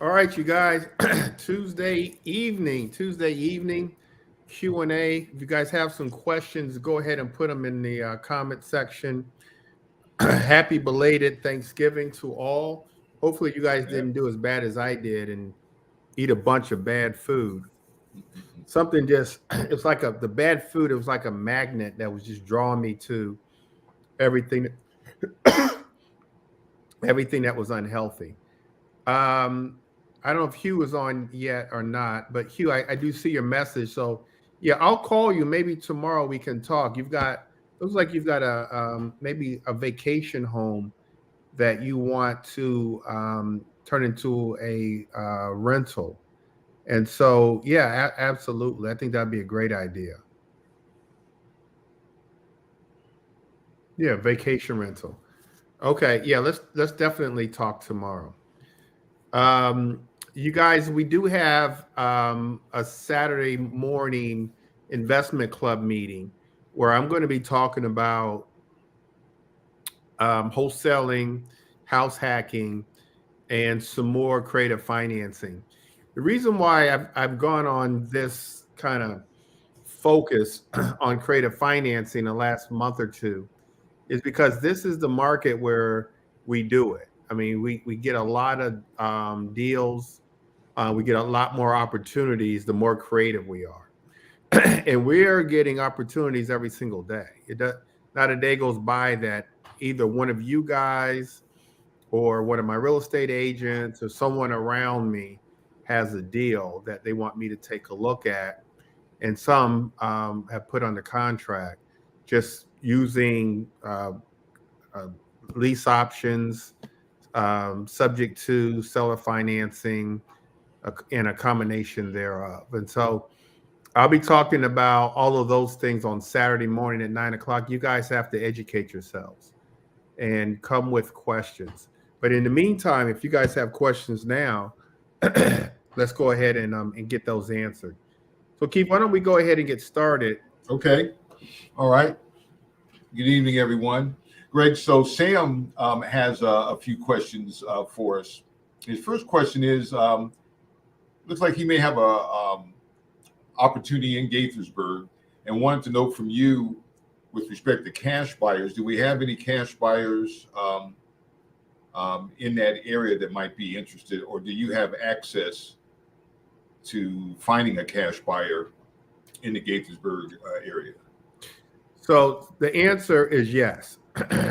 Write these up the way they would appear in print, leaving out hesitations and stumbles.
All right, you guys. Tuesday evening Q&A. If you guys have some questions, go ahead and put them in the comment section. Happy belated Thanksgiving to all. Hopefully, you guys Yeah. didn't do as bad as I did and eat a bunch of bad food. Something just it's like the bad food. It was like a magnet that was just drawing me to everything, everything that was unhealthy. Um, I don't know if Hugh is on yet or not, but Hugh, I do see your message. So yeah, I'll call you. Maybe tomorrow we can talk. Looks like you've got a maybe a vacation home that you want to turn into a rental. And so yeah, absolutely. I think that'd be a great idea. Yeah, vacation rental. Okay, yeah, let's definitely talk tomorrow. Um, you guys, we do have a Saturday morning investment club meeting where I'm going to be talking about wholesaling, house hacking, and some more creative financing. The reason why I've gone on this kind of focus on creative financing the last month or two is because this is the market where we do it. I mean, we get a lot of deals. We get a lot more opportunities the more creative we are. And we are getting opportunities every single day. Not a day goes by that either one of you guys or one of my real estate agents or someone around me has a deal that they want me to take a look at. And some have put under contract just using uh, lease options, subject to seller financing, and a combination thereof. And so I'll be talking about all of those things on Saturday morning at 9 o'clock. You guys have to educate yourselves and come with questions. But in the meantime, if you guys have questions now, let's go ahead and get those answered. So, Keith, why don't we go ahead and get started? Okay. All right. Good evening, everyone. Greg, so Sam has a few questions for us. His first question is looks like he may have a opportunity in Gaithersburg and wanted to know from you with respect to cash buyers. Do we have any cash buyers in that area that might be interested, or do you have access to finding a cash buyer in the Gaithersburg area? So the answer is yes.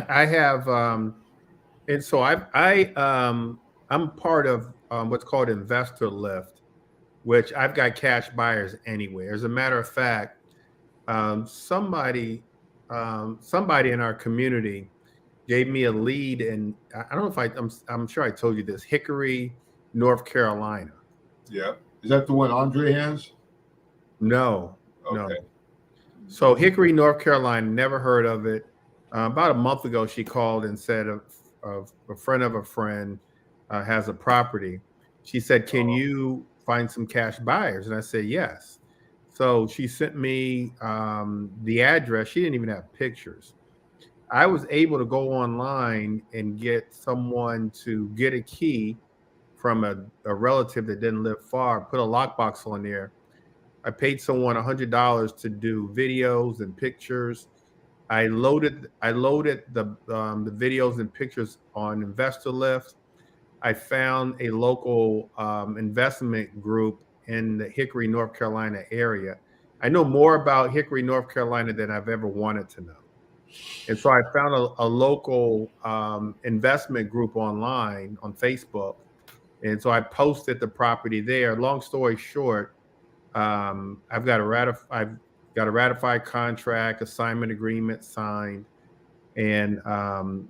I have, and so I'm part of what's called Investor Lift, which I've got cash buyers anywhere. As a matter of fact, somebody in our community gave me a lead, and I don't know if I'm sure I told you this, Hickory, North Carolina. Yeah. Is that the one Andre has? No, no. Okay. So Hickory, North Carolina, never heard of it. About a month ago, she called and said a friend of a friend has a property. She said, "Can Uh, you find some cash buyers?" And I said, "Yes." So she sent me the address. She didn't even have pictures. I was able to go online and get someone to get a key from a relative that didn't live far, put a lockbox on there. I paid someone $100 to do videos and pictures. I loaded the videos and pictures on Investor Lift. I found a local investment group in the Hickory, North Carolina area. I know more about Hickory, North Carolina than I've ever wanted to know. And so I found a local investment group online on Facebook. And so I posted the property there. Long story short, I've got a ratified contract, assignment agreement signed, and I'm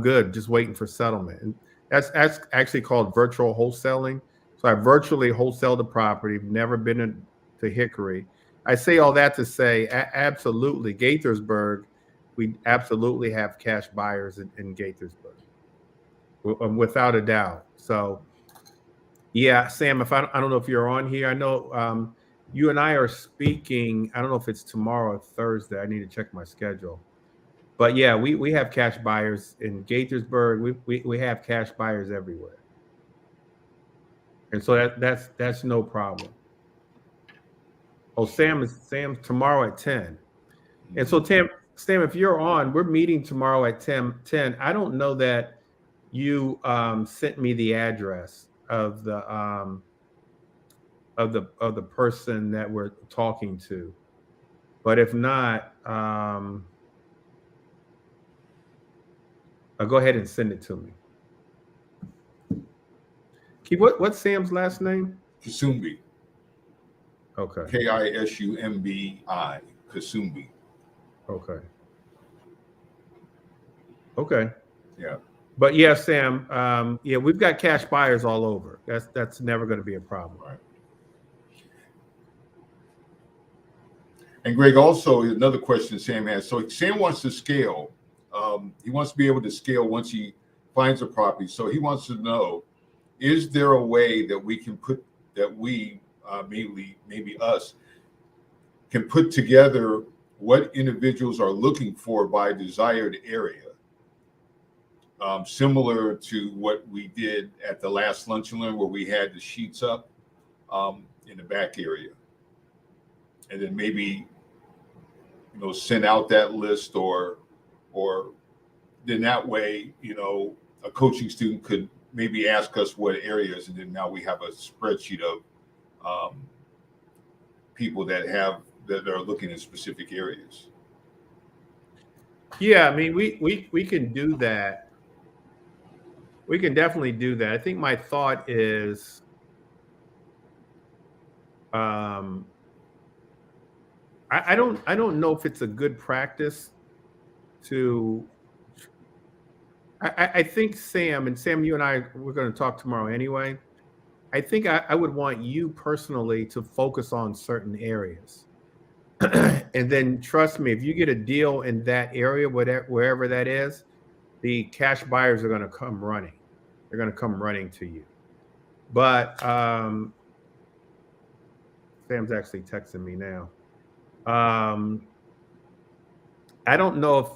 good, just waiting for settlement. And that's actually called virtual wholesaling. So I virtually wholesale the property. Never been to Hickory. I say all that to say, absolutely, Gaithersburg, we absolutely have cash buyers in Gaithersburg, without a doubt. So yeah, Sam, if I don't know if you're on here. I know you and I are speaking. I don't know if it's tomorrow or Thursday. I need to check my schedule. But yeah, we have cash buyers in Gaithersburg. We have cash buyers everywhere. And so that's no problem. Oh, Sam's tomorrow at 10. And so Sam, if you're on, we're meeting tomorrow at 10. I don't know that you sent me the address of the person that we're talking to. But if not, I'll go ahead and send it to me. Keep what's Sam's last name? Kasumbi. Okay. Kisumbi. Kasumbi. Okay. Okay. Yeah. But yeah, Sam, yeah, we've got cash buyers all over. That's never going to be a problem. Right. And Greg, also another question Sam has. So Sam wants to scale. He wants to be able to scale once he finds a property. So he wants to know, is there a way that we can put that we maybe us can put together what individuals are looking for by desired area, similar to what we did at the last lunch and learn, where we had the sheets up in the back area, and then maybe send out that list, or then that way a coaching student could maybe ask us what areas, and then now we have a spreadsheet of people that are looking in specific areas. Yeah, I mean, we can do that. We can definitely do that. I think my thought is, I don't know if it's a good practice to. I think Sam, you and I, we're going to talk tomorrow anyway. I think I would want you personally to focus on certain areas. And then trust me, if you get a deal in that area, wherever that is, the cash buyers are going to come running. They're going to come running to you. But Sam's actually texting me now. I don't know if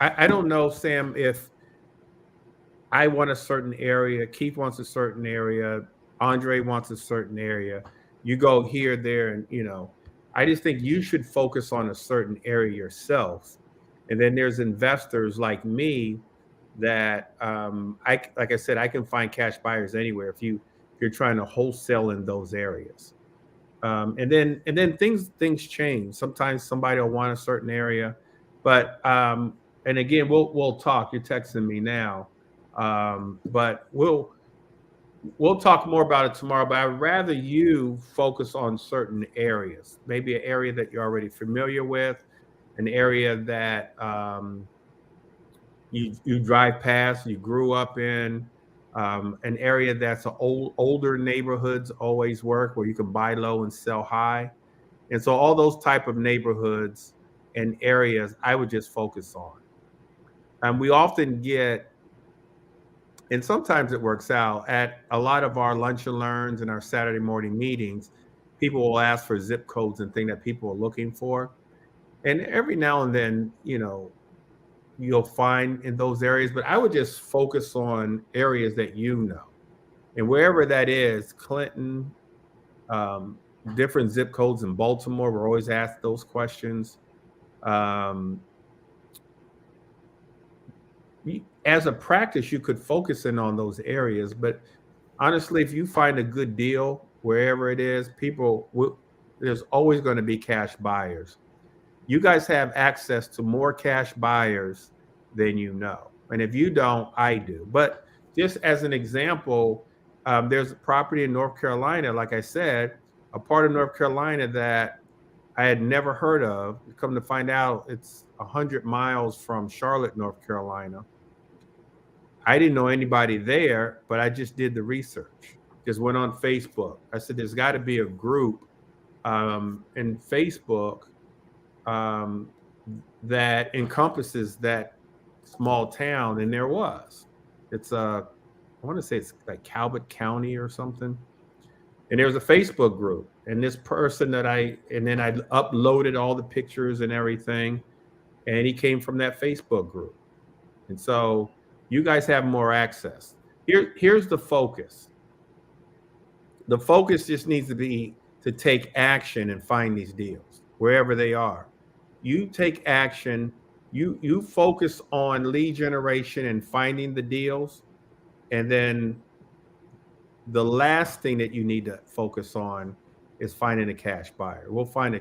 I don't know, Sam, if I want a certain area, Keith wants a certain area, Andre wants a certain area. You go here, there, and I just think you should focus on a certain area yourself. And then there's investors like me that like I said, I can find cash buyers anywhere if you're trying to wholesale in those areas. And then things change. Sometimes somebody will want a certain area, but and again, we'll talk. You're texting me now, but we'll talk more about it tomorrow. But I'd rather you focus on certain areas, maybe an area that you're already familiar with, an area that you drive past, you grew up in, an area that's older neighborhoods always work, where you can buy low and sell high. And so all those type of neighborhoods and areas I would just focus on. And we often get, and sometimes it works out, at a lot of our lunch and learns and our Saturday morning meetings, people will ask for zip codes and things that people are looking for. And every now and then, you'll find in those areas, but I would just focus on areas that and wherever that is, Clinton, different zip codes in Baltimore, we're always asked those questions. As a practice, you could focus in on those areas, but honestly, if you find a good deal wherever it is, there's always going to be cash buyers. You guys have access to more cash buyers than you know. And if you don't, I do. But just as an example, there's a property in North Carolina, like I said, a part of North Carolina that I had never heard of. Come to find out, it's 100 miles from Charlotte, North Carolina. I didn't know anybody there, but I just did the research. Just went on Facebook. I said, there's got to be a group in Facebook that encompasses that small town, and there was. It's I want to say it's like Calvert County or something. And there was a Facebook group, and this person and then I uploaded all the pictures and everything, and he came from that Facebook group. And so you guys have more access. Here's the focus. The focus just needs to be to take action and find these deals wherever they are. You take action. You focus on lead generation and finding the deals, and then the last thing that you need to focus on is finding a cash buyer. You'll find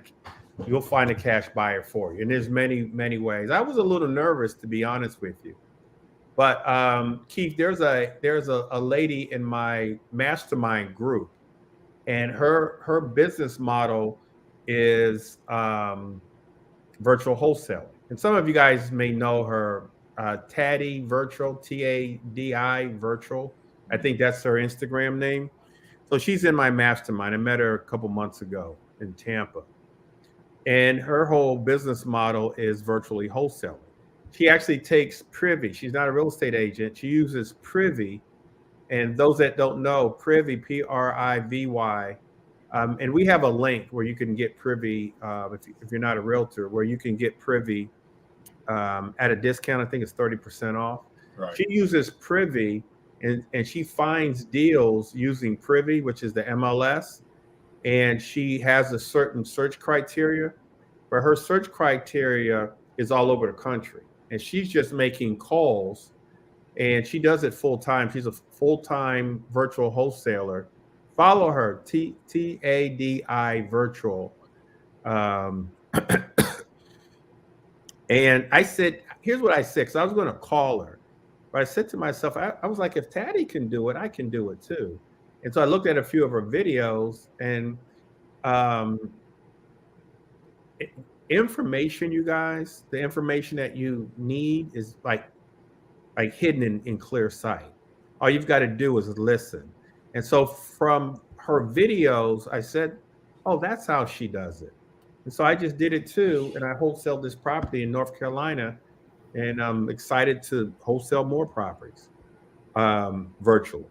a cash buyer for you, and there's many ways. I was a little nervous, to be honest with you, but Keith, there's a lady in my mastermind group, and her business model is virtual wholesaling. And some of you guys may know her, Taddy Virtual, TADI Virtual. I think that's her Instagram name. So she's in my mastermind. I met her a couple months ago in Tampa. And her whole business model is virtually wholesaling. She actually takes Privy. She's not a real estate agent. She uses Privy. And those that don't know, Privy, Privy, and we have a link where you can get Privy, if you're not a realtor, where you can get Privy at a discount. I think it's 30% off. Right. She uses Privy, and she finds deals using Privy, which is the MLS, and she has a certain search criteria, but her search criteria is all over the country, and she's just making calls, and she does it full time. She's a full-time virtual wholesaler. Follow her, TADI Virtual. And I said, here's what I said, because I was going to call her. But I said to myself, I was like, if Taddy can do it, I can do it too. And so I looked at a few of her videos, and information, you guys, the information that you need is like hidden in clear sight. All you've got to do is listen. And so from her videos, I said, oh, that's how she does it. And so I just did it too. And I wholesaled this property in North Carolina. And I'm excited to wholesale more properties virtually.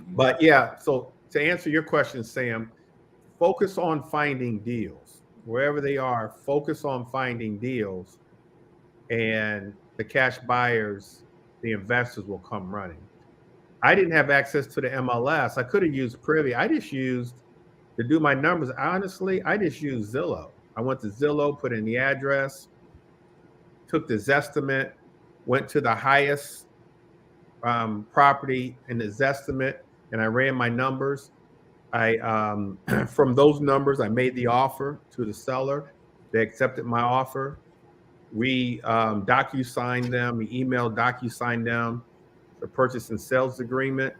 But yeah, so to answer your question, Sam, focus on finding deals. Wherever they are, focus on finding deals. And the cash buyers, the investors will come running. I didn't have access to the MLS. I could have used Privy. I just used, to do my numbers, honestly, I just used Zillow. I went to Zillow, put in the address, took the Zestimate, went to the highest property in the Zestimate, and I ran my numbers. From those numbers, I made the offer to the seller. They accepted my offer. We DocuSigned them. We emailed DocuSigned them the purchase and sales agreement.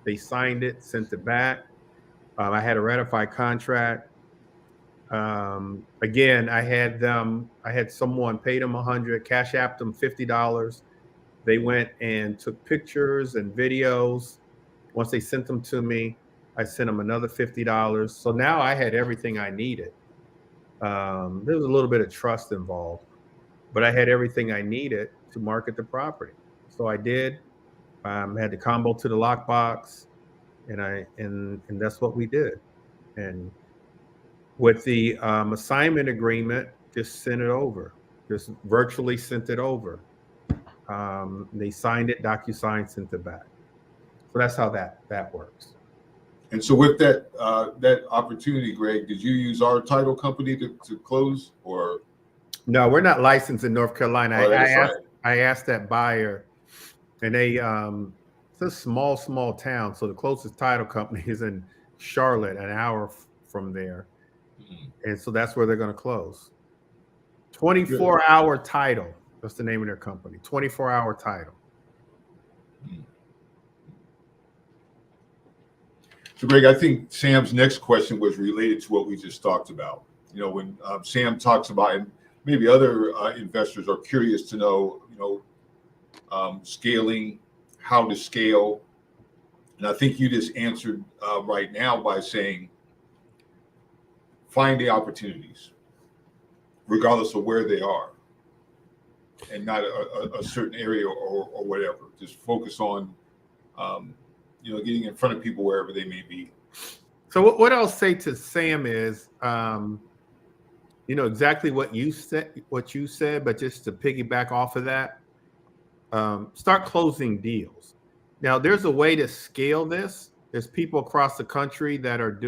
They signed it, sent it back. I had a ratified contract. Again, I had someone paid them $100, cash apped them $50. They went and took pictures and videos. Once they sent them to me, I sent them another $50. So now I had everything I needed. There was a little bit of trust involved, but I had everything I needed to market the property. So I did. Had the combo to the lockbox, and that's what we did. And with the assignment agreement, just sent it over. Just virtually sent it over. They signed it, DocuSign, sent it back. So that's how that works. And so with that that opportunity, Greg, did you use our title company to close, or? No, we're not licensed in North Carolina. Oh, I asked that buyer, and they it's a small town, so the closest title company is in Charlotte, an hour from there, and so that's where they're going to close. 24-hour title. That's the name of their company. 24-hour title. So, Greg, I think Sam's next question was related to what we just talked about. You know, when Sam talks about, and maybe other investors are curious to know, scaling, how to scale. And I think you just answered right now by saying, find the opportunities, regardless of where they are, and not a certain area or whatever. Just focus on, getting in front of people wherever they may be. So what I'll say to Sam is, exactly what you said, but just to piggyback off of that, start closing deals. Now, there's a way to scale this. There's people across the country that are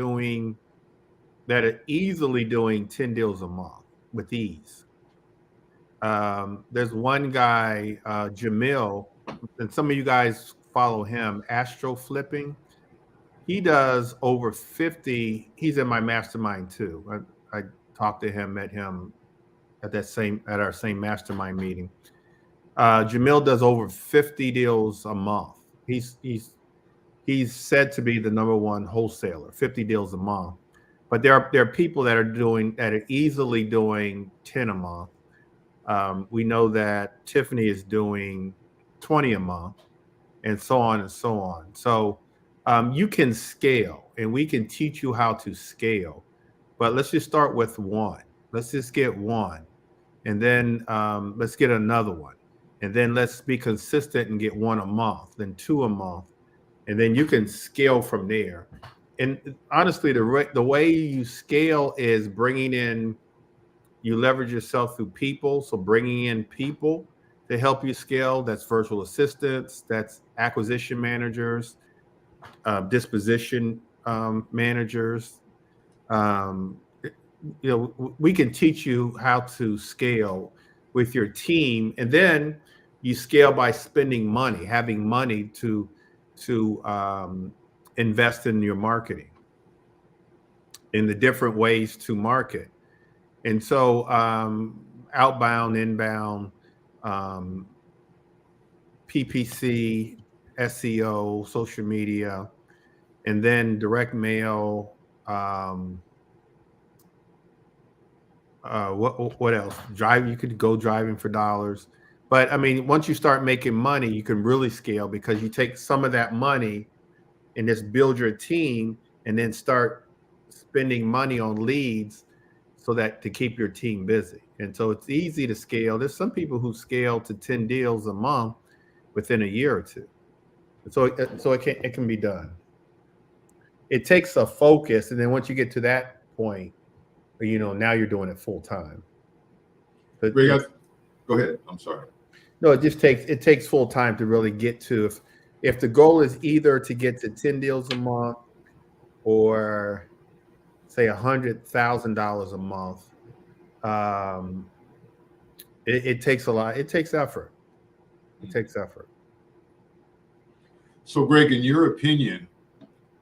easily doing 10 deals a month with ease. There's one guy, Jamil, and some of you guys follow him, Astro Flipping. He does over 50. He's in my mastermind too. I talked to him, met him at our same mastermind meeting. Jamil does over 50 deals a month. He's said to be the number one wholesaler, 50 deals a month. But there are people that are easily doing 10 a month. We know that Tiffany is doing 20 a month, and so on and so on. So you can scale, and we can teach you how to scale. But let's just start with one. Let's just get one, and then let's get another one, and then let's be consistent and get one a month, then two a month, and then you can scale from there. And honestly, the way you scale is you leverage yourself through people. So bringing in people to help you scale. That's virtual assistants, that's acquisition managers, disposition managers. We can teach you how to scale with your team, and then you scale by spending money, having money to invest in your marketing, in the different ways to market. And so outbound, inbound, PPC, SEO, social media, and then direct mail. What else? You could go driving for dollars. But I mean, once you start making money, you can really scale, because you take some of that money and just build your team, and then start spending money on leads so that to keep your team busy. And so it's easy to scale. There's some people who scale to 10 deals a month within a year or two. So it can be done. It takes a focus, and then once you get to that point, now you're doing it full time. Go ahead. I'm sorry. No, it takes full time to really get to, if the goal is either to get to 10 deals a month or say $100,000 a month, it takes a lot. It takes effort. So, Greg, in your opinion,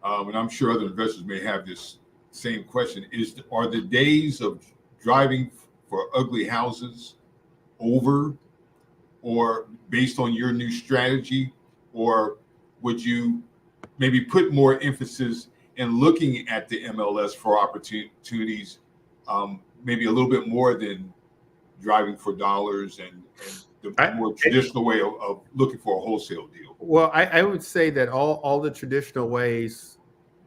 and I'm sure other investors may have this same question, are the days of driving for ugly houses over, or based on your new strategy, or would you maybe put more emphasis in looking at the MLS for opportunities, maybe a little bit more than driving for dollars and the more traditional way of looking for a wholesale deal? Well, I would say that all the traditional ways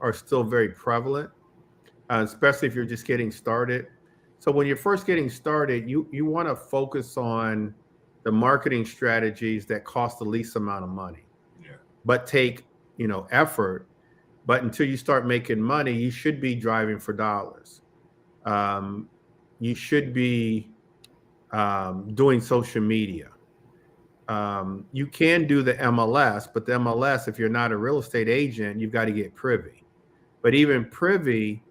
are still very prevalent, especially if you're just getting started. So when you're first getting started, you want to focus on the marketing strategies that cost the least amount of money, but take effort. But until you start making money, you should be driving for dollars. You should be doing social media. You can do the MLS, but the MLS, if you're not a real estate agent, you've got to get privy. But even privy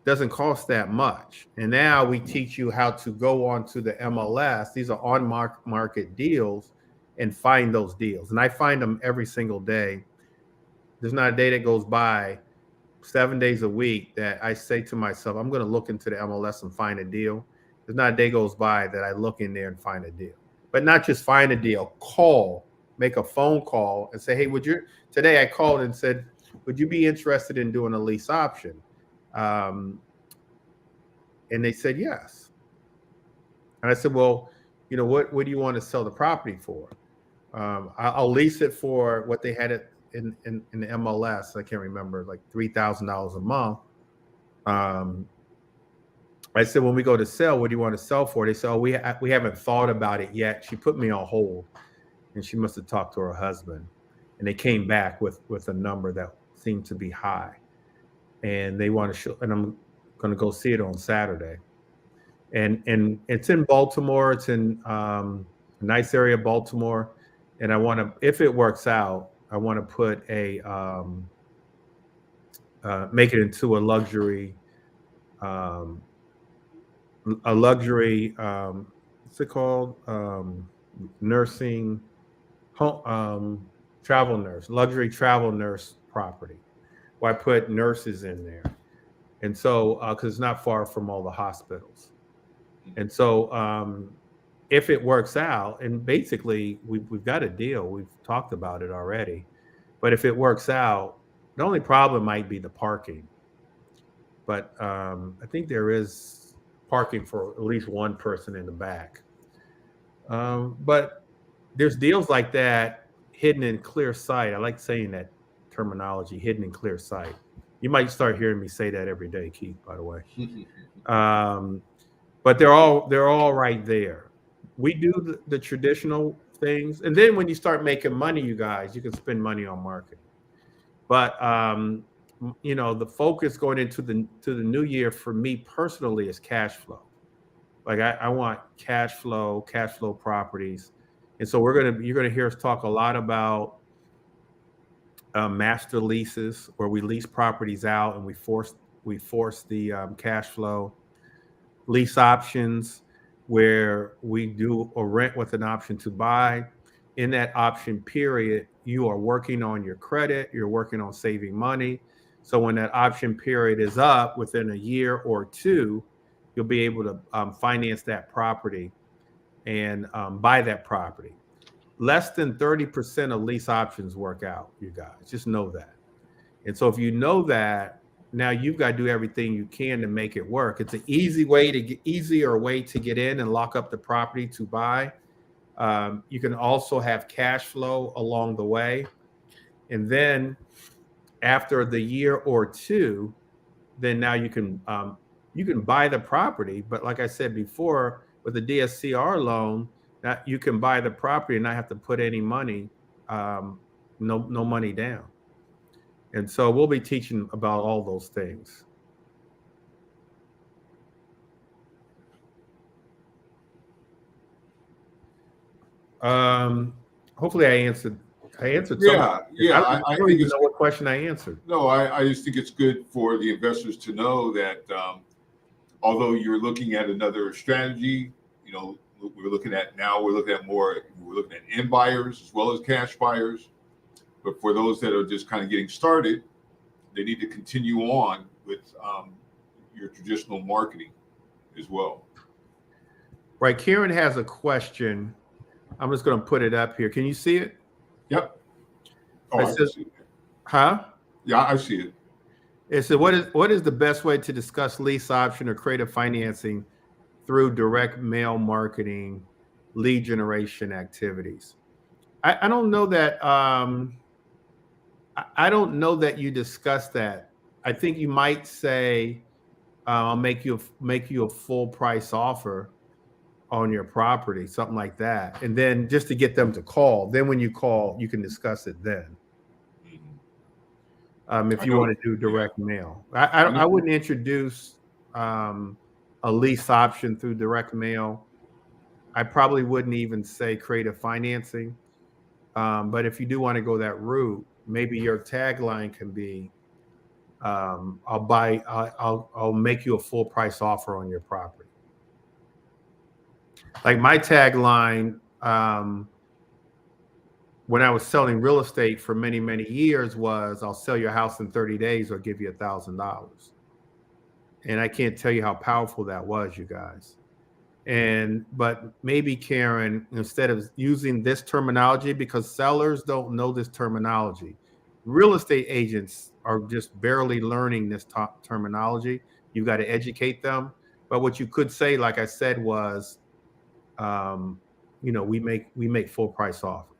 doesn't cost that much. And now we teach you how to go onto the MLS. These are on-market deals, and find those deals. And I find them every single day. There's not a day that goes by, 7 days a week, that I say to myself, I'm going to look into the MLS and find a deal. There's not a day goes by that I look in there and find a deal. But not just find a deal, make a phone call and say, hey, today I called and said, would you be interested in doing a lease option? And they said yes. And I said, well, what do you want to sell the property for? I'll lease it for what they had it in the MLS. I can't remember, like $3,000 a month. I said, when we go to sell, what do you want to sell for? They said, oh, we haven't thought about it yet. She put me on hold, and she must have talked to her husband, and they came back with a number that seemed to be high, and they want to show, and I'm going to go see it on Saturday. And it's in Baltimore. It's in a nice area of Baltimore. and I want to, if it works out, I want to put make it into um, a luxury, what's it called? Nursing home, luxury travel nurse property. Where I put nurses in there, and so because it's not far from all the hospitals, and so if it works out, and basically we've got a deal, we've talked about it already, but if it works out, the only problem might be the parking, but I think there is parking for at least one person in the back. But there's deals like that hidden in clear sight. I like saying that terminology, hidden in clear sight. You might start hearing me say that every day, Keith, by the way. Um, but they're all right there. We do the traditional things, and then when you start making money, you guys, you can spend money on marketing. But the focus going into the new year for me personally is cash flow. Like I want cash flow properties, and so you're gonna hear us talk a lot about master leases, where we lease properties out and we force the cash flow. Lease options, where we do a rent with an option to buy. In that option period, you are working on your credit, you're working on saving money. So when that option period is up within a year or two, you'll be able to finance that property and buy that property. Less than 30% of lease options work out, you guys. Just know that. And so if you know that, now you've got to do everything you can to make it work. It's an easier way to get in and lock up the property to buy. You can also have cash flow along the way. And then after the year or two, then now you can buy the property. But like I said before, with the DSCR loan, that you can buy the property and not have to put any money, no money down. And so we'll be teaching about all those things. Hopefully I answered. Some. Yeah. I don't even know what question I answered. No, I just think it's good for the investors to know that although you're looking at another strategy, we're looking at end buyers as well as cash buyers. But for those that are just kind of getting started, they need to continue on with your traditional marketing as well. Right. Karen has a question. I'm just going to put it up here. Can you see it? Yep. Oh, I see it. Huh? Yeah, I see it. It said, what is the best way to discuss lease option or creative financing through direct mail marketing, lead generation activities? I don't know that. I don't know that you discussed that. I think you might say, "I'll make you a full price offer on your property," something like that, and then just to get them to call. Then when you call, you can discuss it then. If you want to do direct mail, I wouldn't introduce a lease option through direct mail. I probably wouldn't even say creative financing. But if you do want to go that route, maybe your tagline can be, I'll make you a full price offer on your property. Like my tagline, when I was selling real estate for many, many years was, I'll sell your house in 30 days or give you $1,000. And I can't tell you how powerful that was, you guys. But maybe Karen, instead of using this terminology, because sellers don't know this terminology, real estate agents are just barely learning this terminology. You've got to educate them. But what you could say, like I said, was, we make full price offers.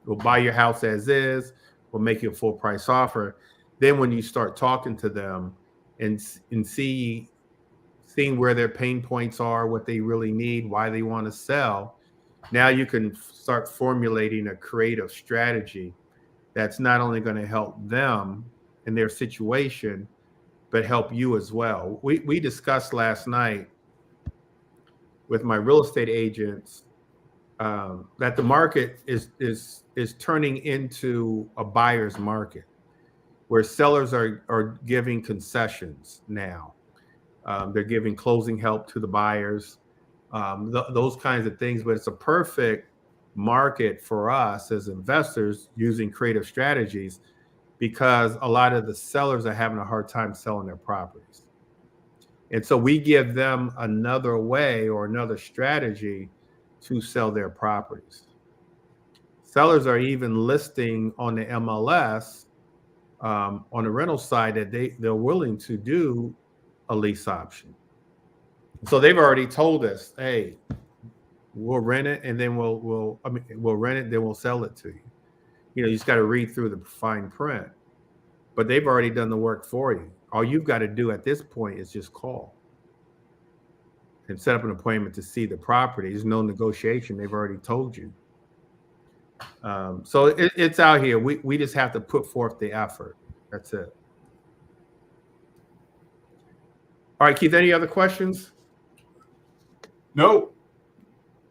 We'll buy your house as is. We'll make you a full price offer. Then when you start talking to them and seeing where their pain points are, what they really need, why they want to sell, now you can start formulating a creative strategy that's not only going to help them in their situation, but help you as well. We discussed last night with my real estate agents that the market is turning into a buyer's market, where sellers are giving concessions now. They're giving closing help to the buyers, those kinds of things. But it's a perfect market for us as investors using creative strategies, because a lot of the sellers are having a hard time selling their properties. And so we give them another way or another strategy to sell their properties. Sellers are even listing on the MLS, on the rental side, that they're willing to do a lease option. So they've already told us, hey, we'll rent it and then we'll rent it, then we'll sell it to you. You just got to read through the fine print. But they've already done the work for you. All you've got to do at this point is just call and set up an appointment to see the property. There's no negotiation. They've already told you. So it's out here. We just have to put forth the effort. That's it. All right, Keith, any other questions? No,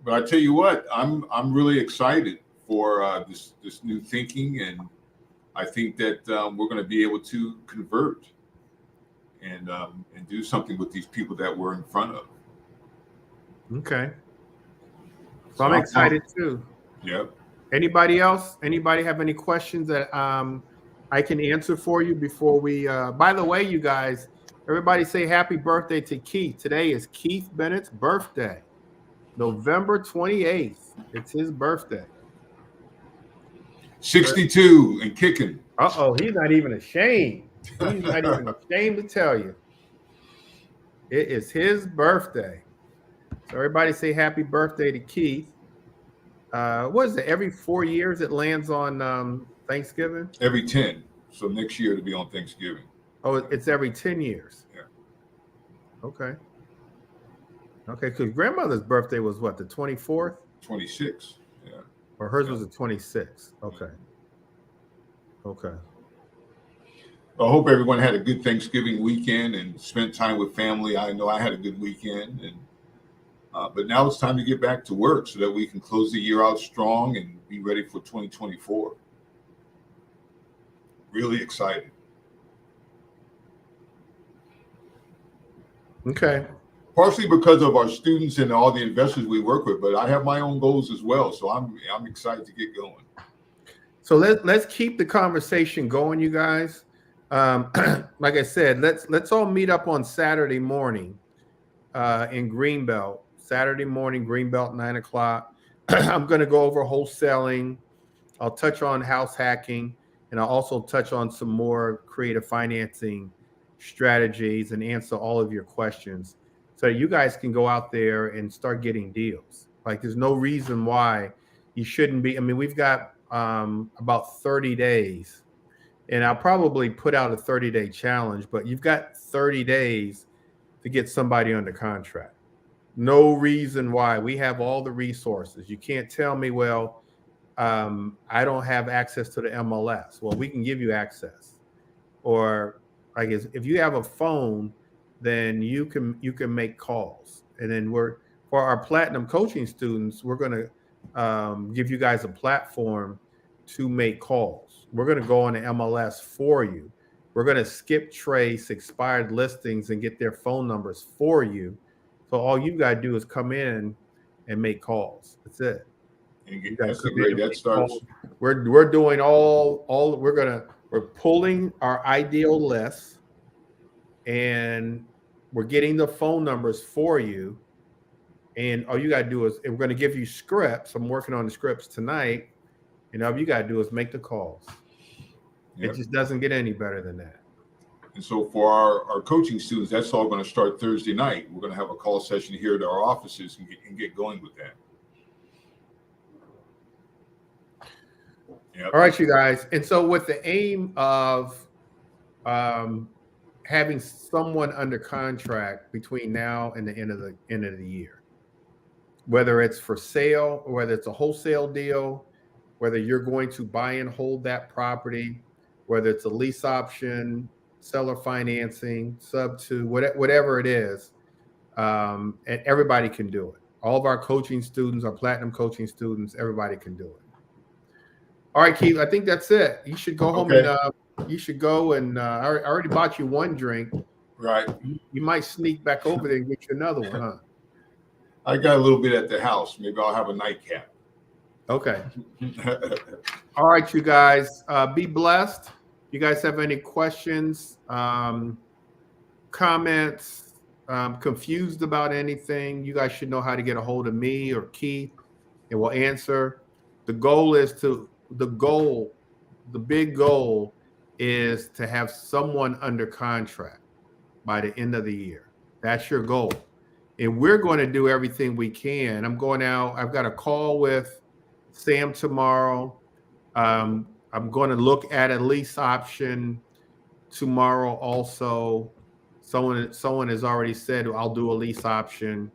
but I tell you what, I'm really excited for this new thinking, and I think that we're going to be able to convert and do something with these people that we're in front of. Okay. So I'm excited too. Yep. Anybody else? Anybody have any questions that I can answer for you before we? By the way, you guys, everybody say happy birthday to Keith. Today is Keith Bennett's birthday, November 28th. It's his birthday. 62 and kicking. Uh-oh, he's not even ashamed. He's not even ashamed to tell you. It is his birthday. So everybody say happy birthday to Keith. What is it? Every 4 years it lands on Thanksgiving? Every 10. So next year it'll be on Thanksgiving. Oh, it's every 10 years. Yeah. Okay. Okay, because grandmother's birthday was what, the 24th? 26. Yeah. Or hers was the 26th. Okay. Okay. I hope everyone had a good Thanksgiving weekend and spent time with family. I know I had a good weekend, and but now it's time to get back to work so that we can close the year out strong and be ready for 2024. Really excited. Okay. Partially because of our students and all the investors we work with, but I have my own goals as well. So I'm excited to get going. So let's keep the conversation going, you guys. Like I said, let's all meet up on Saturday morning in Greenbelt. Saturday morning, Greenbelt, 9 o'clock. I'm going to go over wholesaling. I'll touch on house hacking, and I'll also touch on some more creative financing strategies and answer all of your questions, so you guys can go out there and start getting deals. Like, there's no reason why you shouldn't be. I mean, we've got about 30 days, and I'll probably put out a 30-day challenge, but you've got 30 days to get somebody under contract. No reason why. We have all the resources. You can't tell me, well, I don't have access to the MLS. Well, we can give you access. Or I guess if you have a phone, then you can make calls. And then for our platinum coaching students, we're going to give you guys a platform to make calls. We're going to go on the MLS for you. We're going to skip trace expired listings and get their phone numbers for you. So all you got to do is come in and make calls. That's it. That's a great. That starts. We're doing all. We're pulling our ideal list, and we're getting the phone numbers for you. And all you got to do is, we're going to give you scripts. I'm working on the scripts tonight. And all you got to do is make the calls. Yep. It just doesn't get any better than that. And so for our coaching students, that's all going to start Thursday night. We're going to have a call session here at our offices and get going with that. Yep. All right, you guys. And so with the aim of having someone under contract between now and the end of the year, whether it's for sale or whether it's a wholesale deal, whether you're going to buy and hold that property, whether it's a lease option, seller financing, sub to whatever it is, and everybody can do it. All of our coaching students, our platinum coaching students, everybody can do it. All right, Keith, I think that's it. You should go home Okay. and you should go and I already bought you one drink. Right. You might sneak back over there and get you another one, huh? I got a little bit at the house. Maybe I'll have a nightcap. Okay. All right, you guys, be blessed. You guys have any questions, comments, confused about anything, you guys should know how to get a hold of me or Keith, and we'll answer. The big goal is to have someone under contract by the end of the year. That's your goal. And we're going to do everything we can. I've got a call with Sam tomorrow. I'm going to look at a lease option tomorrow also. Someone has already said I'll do a lease option.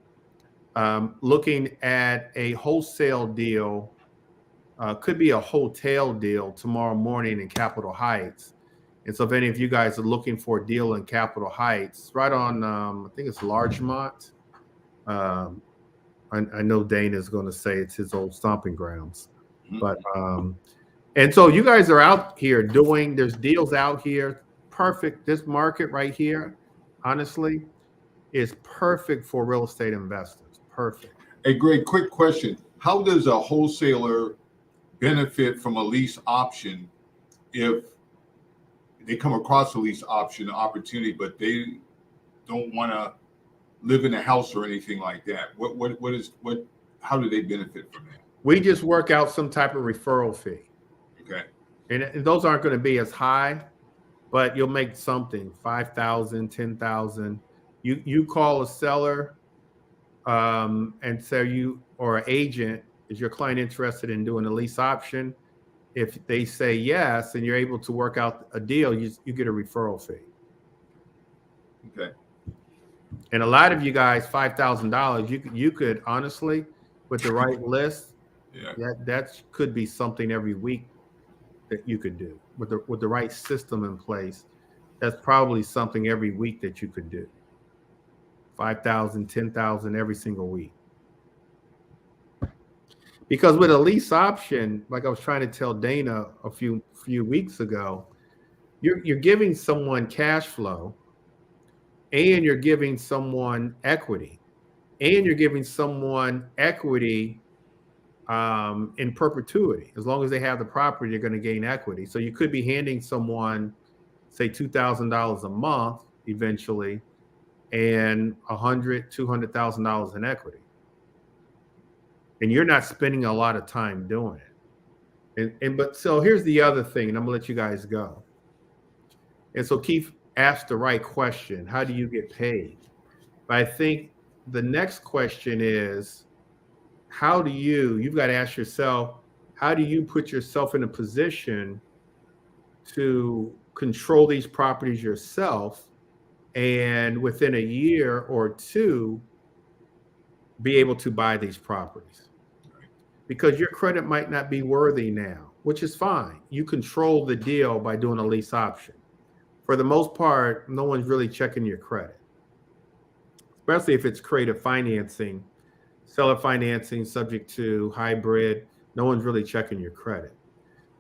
Looking at a wholesale deal, could be a hotel deal tomorrow morning in Capitol Heights. And so if any of you guys are looking for a deal in Capitol Heights, right on, I think it's Larchmont. I know Dana is going to say it's his old stomping grounds. But and so you guys are out here there's deals out here. Perfect. This market right here, honestly, is perfect for real estate investors. Perfect. A great quick question. How does a wholesaler benefit from a lease option if they come across a lease option opportunity, but they don't want to live in a house or anything like that? How do they benefit from that? We just work out some type of referral fee. Okay. And those aren't going to be as high, but you'll make something, 5,000, 10,000. You call a seller and say or an agent, is your client interested in doing a lease option? If they say yes, and you're able to work out a deal, you get a referral fee. Okay. And a lot of you guys, $5,000, you could honestly, with the right list, that could be something every week that you could do with the right system in place. That's probably something every week that you could do. 5,000, 10,000 every single week. Because with a lease option, like I was trying to tell Dana a few weeks ago, you're giving someone cash flow, and you're giving someone equity, and you're giving someone equity in perpetuity. As long as they have the property, you're going to gain equity. So you could be handing someone, say, $2,000 a month eventually, and $100,000, $200,000 in equity. And you're not spending a lot of time doing it. But so here's the other thing, and I'm gonna let you guys go. And so Keith asked the right question: how do you get paid? But I think the next question is, you've got to ask yourself, how do you put yourself in a position to control these properties yourself, and within a year or two be able to buy these properties? Because your credit might not be worthy now, which is fine. You control the deal by doing a lease option. For the most part, no one's really checking your credit, especially if it's creative financing, seller financing subject to hybrid. No one's really checking your credit.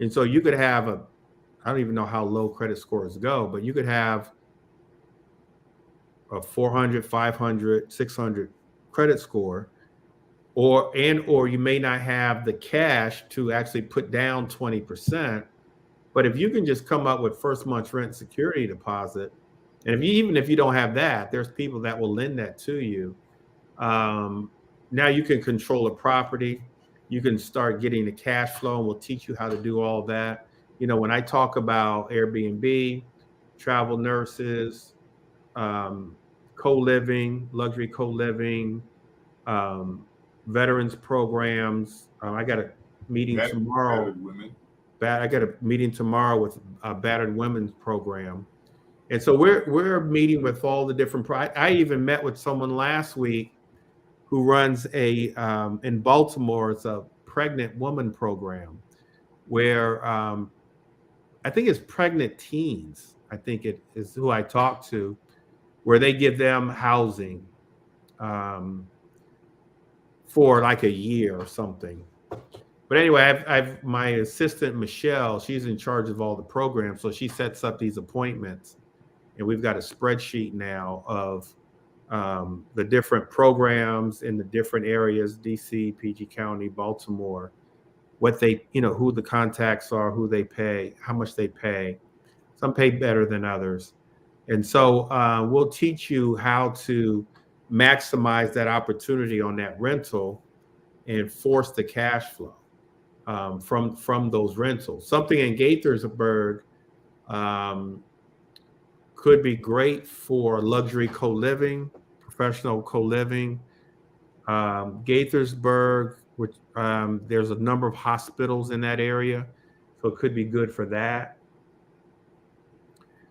And so you could have I don't even know how low credit scores go, but you could have a 400, 500, 600 credit score, or you may not have the cash to actually put down 20%. But if you can just come up with first month's rent security deposit, and even if you don't have that, there's people that will lend that to you. Now you can control a property. You can start getting the cash flow, and we'll teach you how to do all that. When I talk about Airbnb, travel nurses, co-living, luxury co-living, veterans programs. I got a meeting tomorrow. I got a meeting tomorrow with a battered women's program. And so we're meeting with all the different. I even met with someone last week who runs in Baltimore. It's a pregnant woman program where I think it's pregnant teens. I think it is who I talked to, where they give them housing for like a year or something. But anyway, I've my assistant Michelle, she's in charge of all the programs, so she sets up these appointments, and we've got a spreadsheet now of the different programs in the different areas: DC, PG County, Baltimore, what they, who the contacts are, who they pay, how much they pay. Some pay better than others, and so we'll teach you how to maximize that opportunity on that rental and force the cash flow from those rentals. Something in Gaithersburg could be great for luxury co-living, professional co-living. Gaithersburg, which there's a number of hospitals in that area, so it could be good for that.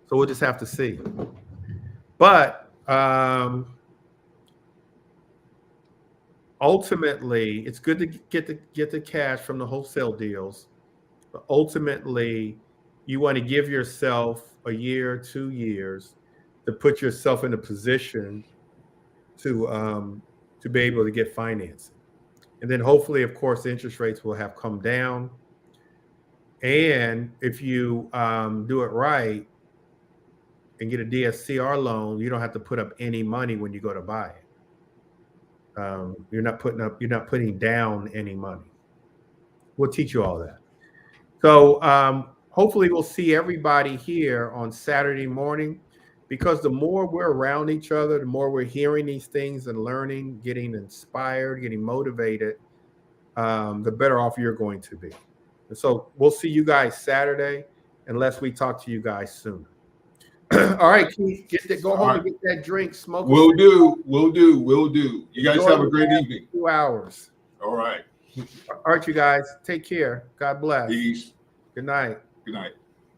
So we'll just have to see. But ultimately, it's good to get the cash from the wholesale deals. But ultimately, you want to give yourself a year, 2 years to put yourself in a position to be able to get financing. And then hopefully, of course, the interest rates will have come down. And if you do it right and get a DSCR loan, you don't have to put up any money when you go to buy it. You're not putting down any money. We'll teach you all that. So hopefully we'll see everybody here on Saturday morning, because the more we're around each other, the more we're hearing these things and learning, getting inspired, getting motivated, the better off you're going to be. And so we'll see you guys Saturday, unless we talk to you guys sooner. All right, Keith, go home and get that drink, smoke. Will do. You guys have a great evening. 2 hours. All right. All right, you guys, take care. God bless. Peace. Good night. Good night.